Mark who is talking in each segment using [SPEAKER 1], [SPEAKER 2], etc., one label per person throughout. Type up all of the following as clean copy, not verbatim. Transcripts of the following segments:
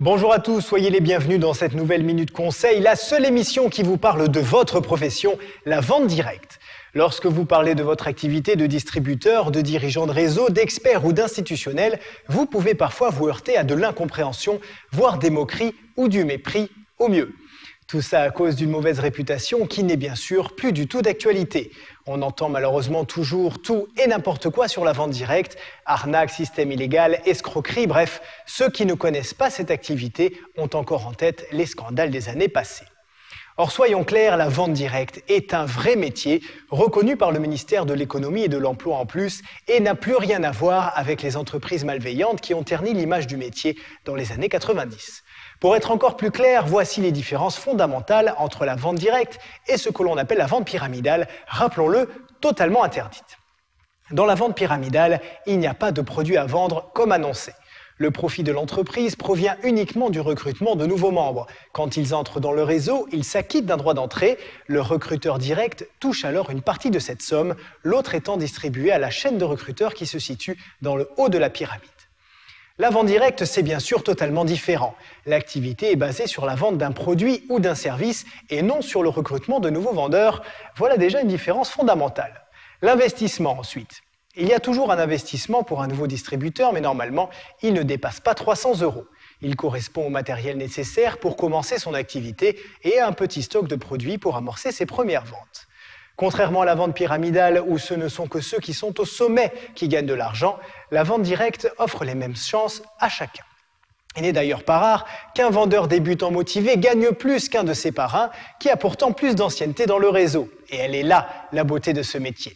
[SPEAKER 1] Bonjour à tous, soyez les bienvenus dans cette nouvelle Minute Conseil, la seule émission qui vous parle de votre profession, la vente directe. Lorsque vous parlez de votre activité de distributeur, de dirigeant de réseau, d'expert ou d'institutionnel, vous pouvez parfois vous heurter à de l'incompréhension, voire des moqueries ou du mépris au mieux. Tout ça à cause d'une mauvaise réputation qui n'est bien sûr plus du tout d'actualité. On entend malheureusement toujours tout et n'importe quoi sur la vente directe, arnaque, système illégal, escroquerie, bref, ceux qui ne connaissent pas cette activité ont encore en tête les scandales des années passées. Or, soyons clairs, la vente directe est un vrai métier, reconnu par le ministère de l'Économie et de l'Emploi en plus, et n'a plus rien à voir avec les entreprises malveillantes qui ont terni l'image du métier dans les années 90. Pour être encore plus clair, voici les différences fondamentales entre la vente directe et ce que l'on appelle la vente pyramidale, rappelons-le, totalement interdite. Dans la vente pyramidale, il n'y a pas de produit à vendre comme annoncé. Le profit de l'entreprise provient uniquement du recrutement de nouveaux membres. Quand ils entrent dans le réseau, ils s'acquittent d'un droit d'entrée. Le recruteur direct touche alors une partie de cette somme, l'autre étant distribué à la chaîne de recruteurs qui se situe dans le haut de la pyramide. La vente directe, c'est bien sûr totalement différent. L'activité est basée sur la vente d'un produit ou d'un service et non sur le recrutement de nouveaux vendeurs. Voilà déjà une différence fondamentale. L'investissement ensuite. Il y a toujours un investissement pour un nouveau distributeur, mais normalement, il ne dépasse pas 300 €. Il correspond au matériel nécessaire pour commencer son activité et à un petit stock de produits pour amorcer ses premières ventes. Contrairement à la vente pyramidale où ce ne sont que ceux qui sont au sommet qui gagnent de l'argent, la vente directe offre les mêmes chances à chacun. Il n'est d'ailleurs pas rare qu'un vendeur débutant motivé gagne plus qu'un de ses parrains qui a pourtant plus d'ancienneté dans le réseau. Et elle est là, la beauté de ce métier.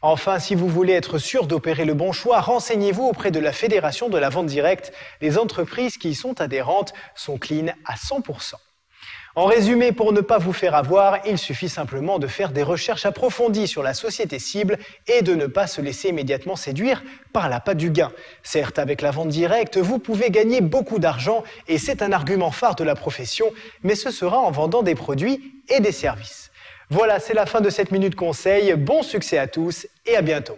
[SPEAKER 1] Enfin, si vous voulez être sûr d'opérer le bon choix, renseignez-vous auprès de la Fédération de la vente directe. Les entreprises qui y sont adhérentes sont clean à 100%. En résumé, pour ne pas vous faire avoir, il suffit simplement de faire des recherches approfondies sur la société cible et de ne pas se laisser immédiatement séduire par l'appât du gain. Certes, avec la vente directe, vous pouvez gagner beaucoup d'argent et c'est un argument phare de la profession, mais ce sera en vendant des produits et des services. Voilà, c'est la fin de cette Minute Conseil. Bon succès à tous et à bientôt.